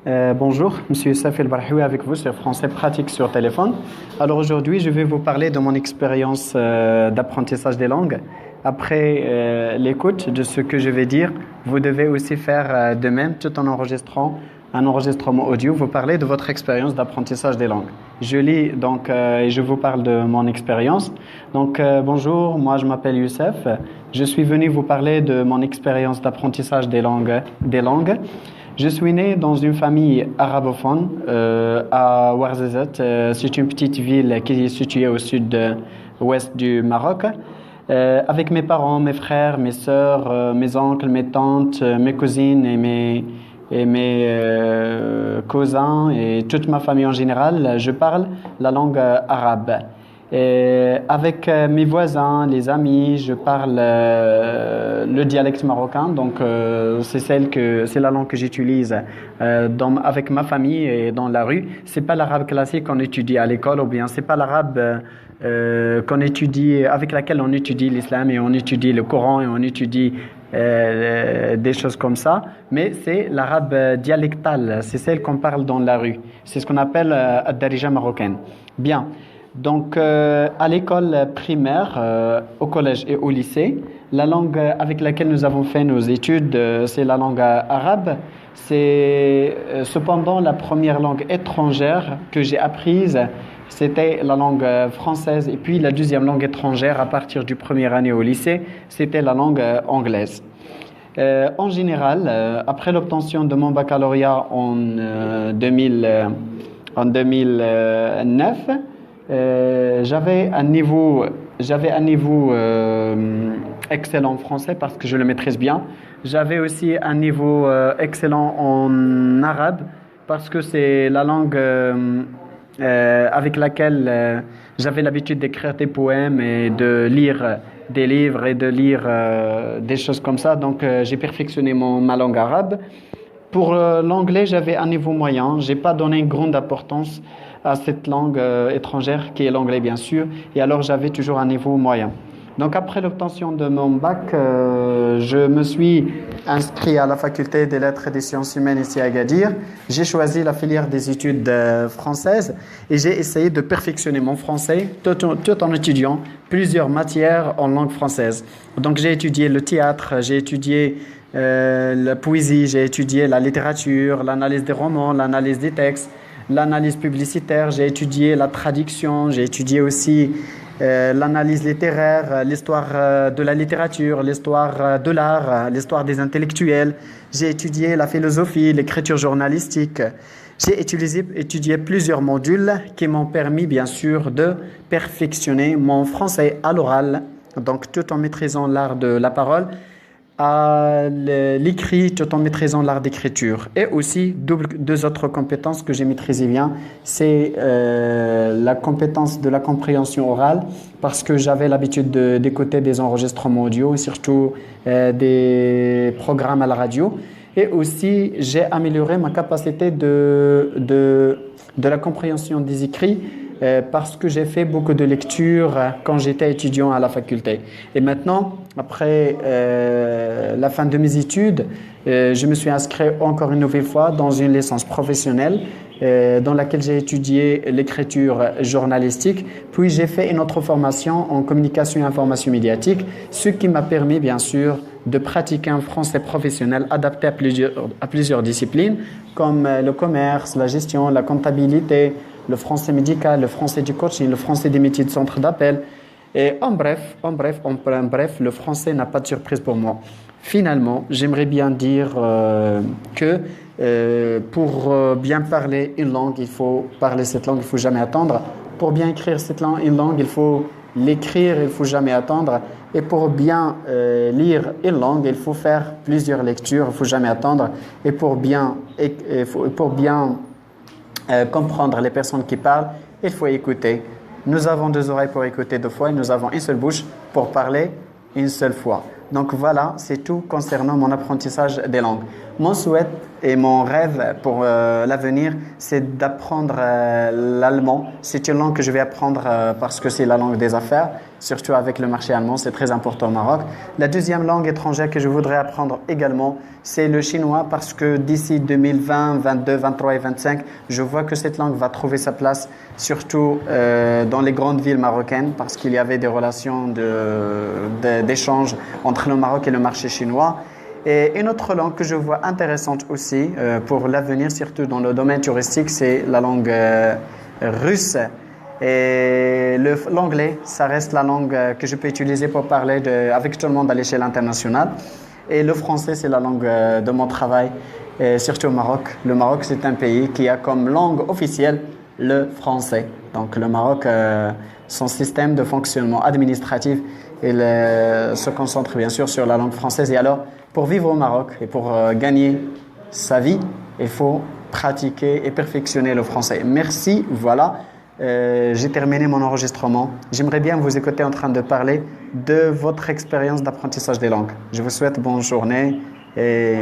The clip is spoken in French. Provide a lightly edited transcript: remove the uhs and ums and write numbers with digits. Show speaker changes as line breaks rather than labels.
Bonjour, Monsieur Youssef El Barhoui avec vous sur Français Pratique sur téléphone. Alors aujourd'hui, je vais vous parler de mon expérience d'apprentissage des langues. Après l'écoute de ce que je vais dire, vous devez aussi faire de même tout en enregistrant un enregistrement audio. Vous parlez de votre expérience d'apprentissage des langues. Je lis donc et je vous parle de mon expérience. Donc bonjour, moi je m'appelle Youssef. Je suis venu vous parler de mon expérience d'apprentissage des langues. Je suis né dans une famille arabophone à Ouarzazate. C'est une petite ville qui est située au sud-ouest du Maroc. Avec mes parents, mes frères, mes sœurs, mes oncles, mes tantes, mes cousines et mes cousins et toute ma famille en général, je parle la langue arabe. Et avec mes voisins, les amis, je parle le dialecte marocain. Donc, c'est la langue que j'utilise avec ma famille et dans la rue. C'est pas l'arabe classique qu'on étudie à l'école, ou bien c'est pas l'arabe qu'on étudie, avec laquelle on étudie l'islam et on étudie le Coran et on étudie des choses comme ça. Mais c'est l'arabe dialectal. C'est celle qu'on parle dans la rue. C'est ce qu'on appelle ad-darija marocaine. Bien. Donc, à l'école primaire, au collège et au lycée, la langue avec laquelle nous avons fait nos études, c'est la langue arabe. C'est cependant la première langue étrangère que j'ai apprise, c'était la langue française. Et puis la deuxième langue étrangère, à partir du première année au lycée, c'était la langue anglaise. En général, après l'obtention de mon baccalauréat en 2009, j'avais un niveau excellent en français parce que je le maîtrise bien. J'avais aussi un niveau excellent en arabe parce que c'est la langue avec laquelle j'avais l'habitude d'écrire des poèmes et de lire des livres et de lire des choses comme ça. Donc j'ai perfectionné ma langue arabe. Pour l'anglais, j'avais un niveau moyen. J'ai pas donné une grande importance à cette langue étrangère qui est l'anglais bien sûr, et alors j'avais toujours un niveau moyen. Donc après l'obtention de mon bac, je me suis inscrit à la faculté des lettres et des sciences humaines ici à Agadir. J'ai choisi la filière des études françaises et j'ai essayé de perfectionner mon français tout en étudiant plusieurs matières en langue française. Donc j'ai étudié le théâtre, j'ai étudié la poésie, j'ai étudié la littérature, l'analyse des romans, l'analyse des textes, l'analyse publicitaire, j'ai étudié la traduction, j'ai étudié aussi l'analyse littéraire, l'histoire de la littérature, l'histoire de l'art, l'histoire des intellectuels. J'ai étudié la philosophie, l'écriture journalistique. J'ai étudié plusieurs modules qui m'ont permis bien sûr de perfectionner mon français à l'oral, donc tout en maîtrisant l'art de la parole, à l'écrit tout en maîtrisant l'art d'écriture. Et aussi deux autres compétences que j'ai maîtrisées bien, c'est la compétence de la compréhension orale parce que j'avais l'habitude d'écouter des enregistrements audio et surtout des programmes à la radio. Et aussi j'ai amélioré ma capacité de la compréhension des écrits parce que j'ai fait beaucoup de lectures quand j'étais étudiant à la faculté. Et maintenant, après la fin de mes études, je me suis inscrit encore une nouvelle fois dans une licence professionnelle dans laquelle j'ai étudié l'écriture journalistique. Puis j'ai fait une autre formation en communication et information médiatique, ce qui m'a permis bien sûr de pratiquer un français professionnel adapté à plusieurs disciplines comme le commerce, la gestion, la comptabilité, le français médical, le français du coaching, le français des métiers de centre d'appel. Et en bref, le français n'a pas de surprise pour moi. Finalement, j'aimerais bien dire que pour bien parler une langue, il faut parler cette langue, il ne faut jamais attendre. Pour bien écrire une langue, il faut l'écrire, il ne faut jamais attendre. Et pour bien lire une langue, il faut faire plusieurs lectures, il ne faut jamais attendre. Et pour bien comprendre les personnes qui parlent, il faut écouter. Nous avons deux oreilles pour écouter deux fois et nous avons une seule bouche pour parler une seule fois. Donc voilà, c'est tout concernant mon apprentissage des langues. Mon souhait et mon rêve pour l'avenir, c'est d'apprendre l'allemand. C'est une langue que je vais apprendre parce que c'est la langue des affaires, surtout avec le marché allemand, c'est très important au Maroc. La deuxième langue étrangère que je voudrais apprendre également, c'est le chinois parce que d'ici 2020, 22, 23 et 25, je vois que cette langue va trouver sa place, surtout dans les grandes villes marocaines parce qu'il y avait des relations d'échange entre le Maroc et le marché chinois. Et une autre langue que je vois intéressante aussi pour l'avenir, surtout dans le domaine touristique, c'est la langue russe. Et l'anglais, ça reste la langue que je peux utiliser pour parler avec tout le monde à l'échelle internationale. Et le français, c'est la langue de mon travail, et surtout au Maroc. Le Maroc, c'est un pays qui a comme langue officielle le français. Donc le Maroc, son système de fonctionnement administratif, il se concentre bien sûr sur la langue française. Et alors, pour vivre au Maroc et pour gagner sa vie, il faut pratiquer et perfectionner le français. Merci, voilà. J'ai terminé mon enregistrement. J'aimerais bien vous écouter en train de parler de votre expérience d'apprentissage des langues. Je vous souhaite bonne journée et